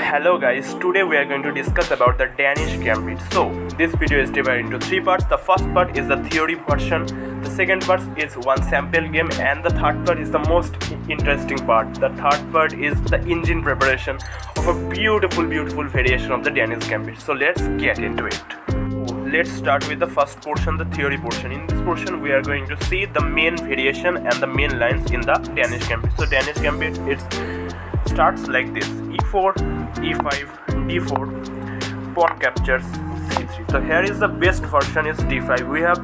Hello guys, today we are going to discuss about the Danish Gambit. So this video is divided into three parts. The first part is the theory version, the second part is one sample game, and the third part is the most interesting part. The third part is the engine preparation of a beautiful variation of the Danish Gambit. So let's get into it. Let's start with the first portion, the theory portion. In this portion we are going to see the main variation and the main lines in the Danish Gambit. So Danish Gambit, it starts like this: e4, e5, d4, pawn captures, c3. So here is the best version is d5. We have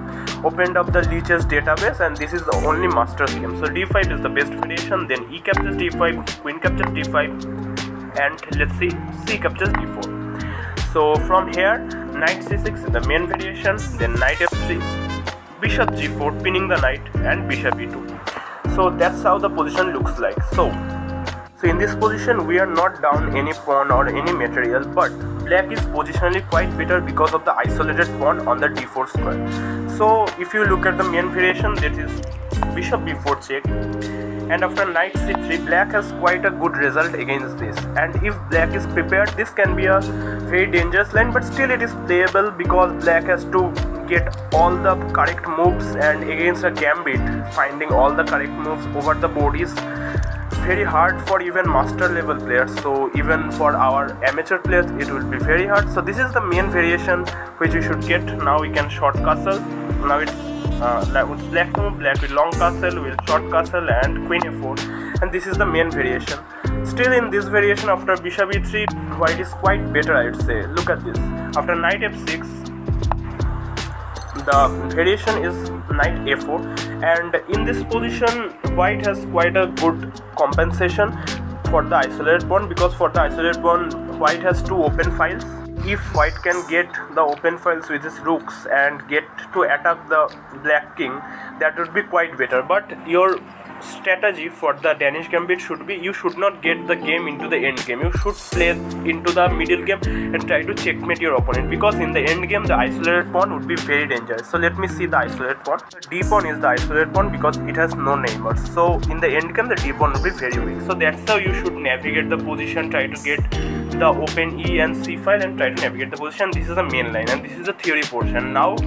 opened up the Leech's database and this is the only master scheme. So d5 is the best variation, then e captures d5, queen captures d5, and let's see, c captures d4. So from here, knight c6 is the main variation, then knight f3, bishop g4 pinning the knight, and bishop e2. So that's how the position looks like. So in this position we are not down any pawn or any material, but black is positionally quite better because of the isolated pawn on the d4 square. So if you look at the main variation, that is bishop b4 check, and after knight c3 black has quite a good result against this. And if black is prepared, this can be a very dangerous line, but still it is playable because black has to get all the correct moves, and against a gambit finding all the correct moves over the board is very hard for even master level players. So even for our amateur players it will be very hard. So this is the main variation which you should get. Now we can short castle. Now it's with black move, black with long castle, will short castle and queen f4, and this is the main variation. Still in this variation, after bishop e3 white is quite better, I would say. Look at this. After knight f6 the variation is knight a4, and in this position white has quite a good compensation for the isolated pawn, because for the isolated pawn white has two open files. If white can get the open files with his rooks and get to attack the black king, that would be quite better. But your strategy for the Danish Gambit should be, you should not get the game into the end game. You should play into the middle game and try to checkmate your opponent, because in the end game the isolated pawn would be very dangerous. So let me see the isolated pawn. The d pawn is the isolated pawn because it has no neighbors. So in the end game the d pawn would be very weak. So that's how you should navigate the position, try to get the open e and c file and try to navigate the position. This is the main line and this is the theory portion. Now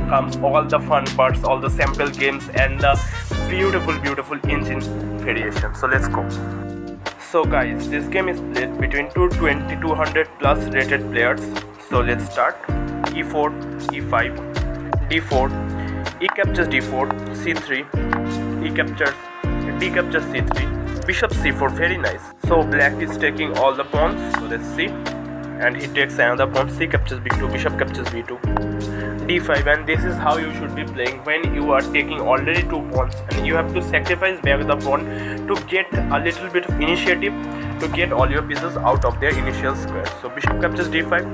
comes all the fun parts, all the sample games and the beautiful engine variation. So let's go. So guys, this game is played between 200 plus rated players. So let's start. e4, e5, d4, e captures d4, c3, e captures, d captures c3, bishop c4. Very nice. So black is taking all the pawns. So let's see, and he takes another pawn. C captures b2, bishop captures b2, d5, and this is how you should be playing when you are taking already two pawns and you have to sacrifice back the pawn to get a little bit of initiative, to get all your pieces out of their initial square. So bishop captures d5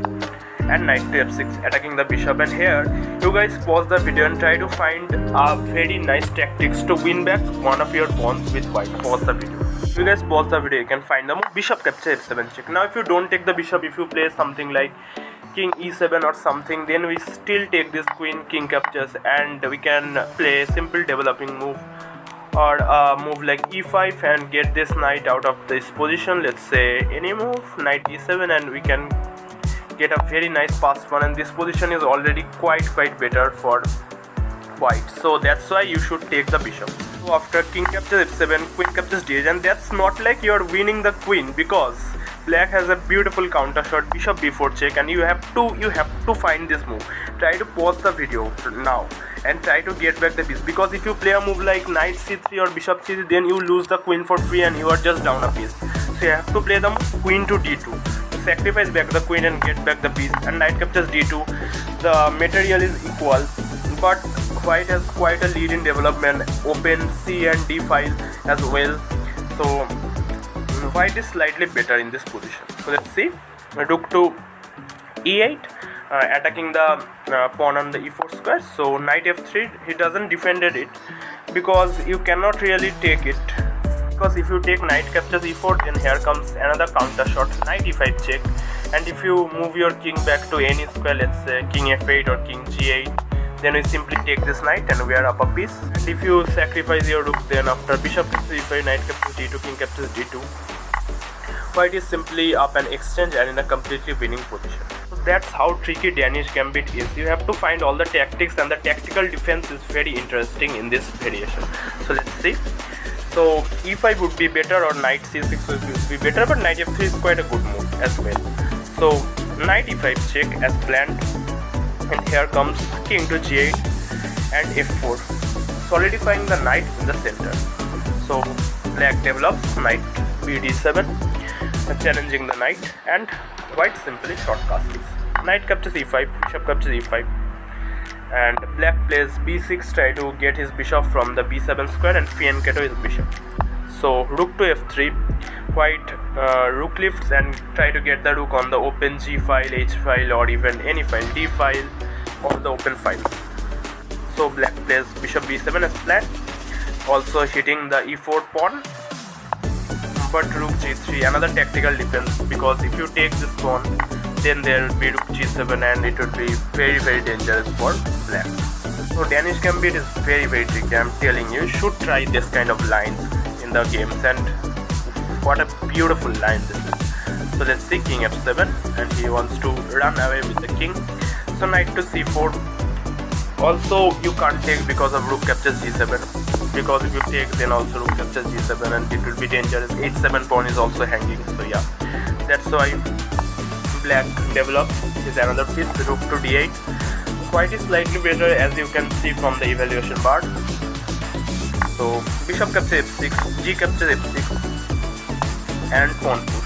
and knight to f6 attacking the bishop. And here you guys pause the video and try to find a very nice tactics to win back one of your pawns with white. Pause the video. If you guys pause the video, you can find the move bishop captures f7 check. Now if you don't take the bishop, if you play something like king e7 or something, then we still take this queen, king captures, and we can play simple developing move or a move like e5 and get this knight out of this position. Let's say any move, knight e7, and we can get a very nice fast one, and this position is already quite better for white. So that's why you should take the bishop. So after king captures f7, queen captures d8, and that's not like you're winning the queen, because black has a beautiful counter shot, bishop b4 check, and you have to find this move. Try to pause the video now and try to get back the piece, because if you play a move like knight c3 or bishop c3, then you lose the queen for free and you are just down a piece. So you have to play the move queen to d2 to sacrifice back the queen and get back the piece, and knight captures d2. The material is equal, but white has quite a lead in development, open c and d file as well. So white is slightly better in this position. So let's see, rook to e8, attacking the pawn on the e4 square. So knight f3, he doesn't defended it because you cannot really take it, because if you take knight captures e4, then here comes another counter shot, knight e5 check, and if you move your king back to any square, let's say king f8 or king g8, then we simply take this knight and we are up a piece. And if you sacrifice your rook, then after bishop captures e5, knight captures d2, king captures d2, white is simply up an exchange and in a completely winning position. So that's how tricky Danish Gambit is. You have to find all the tactics, and the tactical defense is very interesting in this variation. So let's see. So e5 would be better, or knight c6 would be better, but knight f3 is quite a good move as well. So knight e5 check as planned, and here comes king to g8 and f4, solidifying the knight in the center. So black develops knight bd7, challenging the knight, and white simply short castles. Knight captures e5, bishop captures e5, and black plays b6, try to get his bishop from the b7 square and fianchetto his bishop. So rook to f3, white rook lifts and try to get the rook on the open g file, h file, or even any file, d file, or the open files. So black plays bishop b7 as planned, also hitting the e4 pawn, but rook g3, another tactical defense, because if you take this pawn, then there will be rook g7 and it would be very dangerous for black. So Danish Gambit is very tricky. I'm telling you, you should try this kind of lines in the games, and what a beautiful line this is. So let's see, king f7, and he wants to run away with the king. So knight to c4. Also you can't take because of rook captures g7, because if you take then also rook captures g7 and it will be dangerous. h7 pawn is also hanging, so yeah, that's why black develops is another piece, rook to d8. White is slightly better, as you can see from the evaluation bar. So bishop captures f6, g captures f6, and pawn push.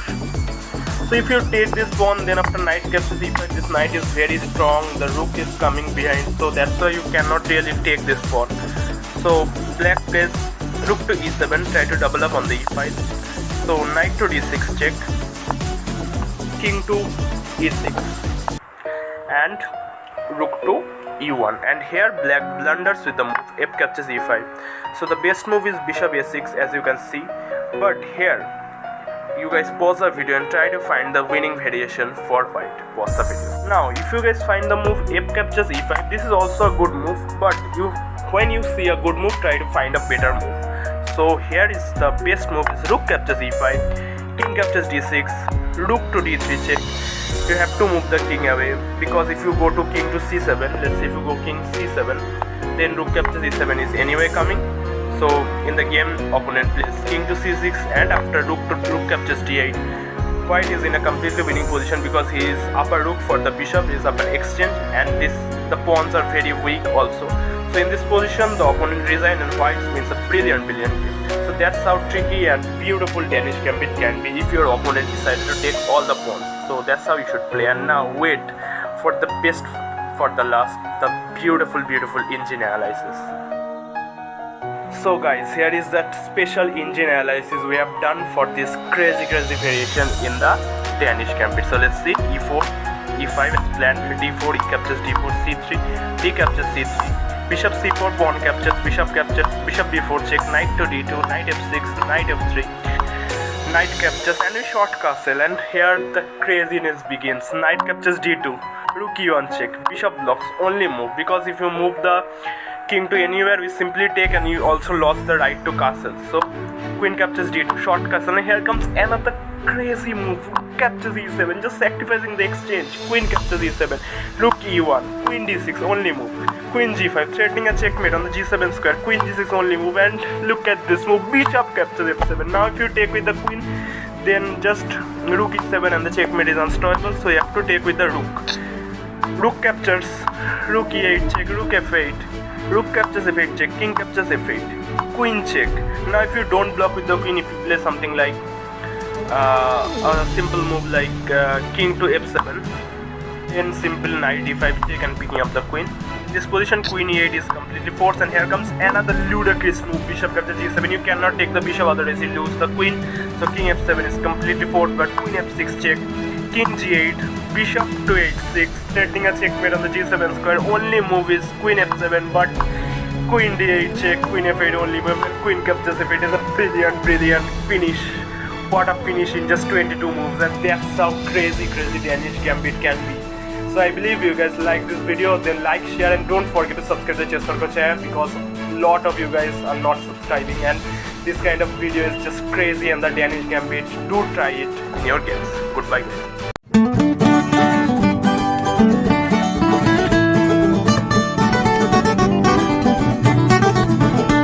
So if you take this pawn, then after knight captures e5, this knight is very strong, the rook is coming behind, so that's why you cannot really take this pawn. So black plays rook to e7, try to double up on the e5. So knight to d6 check, king to e6, and rook to e1, and here black blunders with the move f captures e5. So the best move is bishop a6, as you can see, but here you guys pause the video and try to find the winning variation for white. Pause the video. Now if you guys find the move f captures e5, this is also a good move, but when you see a good move, try to find a better move. So here is the best move is rook captures e5, king captures d6, rook to d3 check. You have to move the king away, because if you go to king to c7, let's say if you go king c7, then rook captures e7 is anyway coming. So in the game, opponent plays king to c6, and after rook captures d8, white is in a completely winning position, because he is up a rook for the bishop, is up an exchange, and the pawns are very weak also. So in this position, the opponent resigns and white wins a brilliant game. So that's how tricky and beautiful Danish Gambit can be if your opponent decides to take all the pawns. So that's how you should play. And now wait for the best, for the last, the beautiful engine analysis. So guys, here is that special engine analysis we have done for this crazy variation in the Danish Gambit. So let's see, e4, e5 is planned, d4, e captures d4, c3, d captures c3, bishop c4, pawn captures, bishop b4 check, knight to d2, knight f6, knight f3, knight captures, and a short castle. And here the craziness begins. Knight captures d2, rook e1 check, bishop blocks, only move, because if you move the king to anywhere, we simply take, and you also lost the right to castle. So queen captures d2, short castle, and here comes another crazy move, rook captures e7, just sacrificing the exchange. Queen captures e7, rook e1, queen d6, only move, queen g5, threatening a checkmate on the g7 square, queen g6, only move, and look at this move, bishop captures f7. Now if you take with the queen, then just rook e7 and the checkmate is unstoppable, so you have to take with the rook. Rook captures, rook e8 check, rook f8, rook captures f8 check, king captures f8, queen check. Now if you don't block with the queen, if you play something like a simple move like king to f7, then simple knight d5 check and picking up the queen. In this position, queen e8 is completely forced, and here comes another ludicrous move, bishop captures g7. You cannot take the bishop, otherwise you lose the queen. So king f7 is completely forced, but queen f6 check, king g8, bishop to h6, threatening a checkmate on the g7 square. Only move is queen f7, but queen d8 check, queen f8 only move, and queen captures f8 is a brilliant finish. What a finish in just 22 moves, and that's how crazy Danish Gambit can be. So I believe you guys like this video, then like, share, and don't forget to subscribe to the channel, because a lot of you guys are not subscribing, and this kind of video is just crazy, and the Danish Gambit, do try it. in your games. Goodbye guys.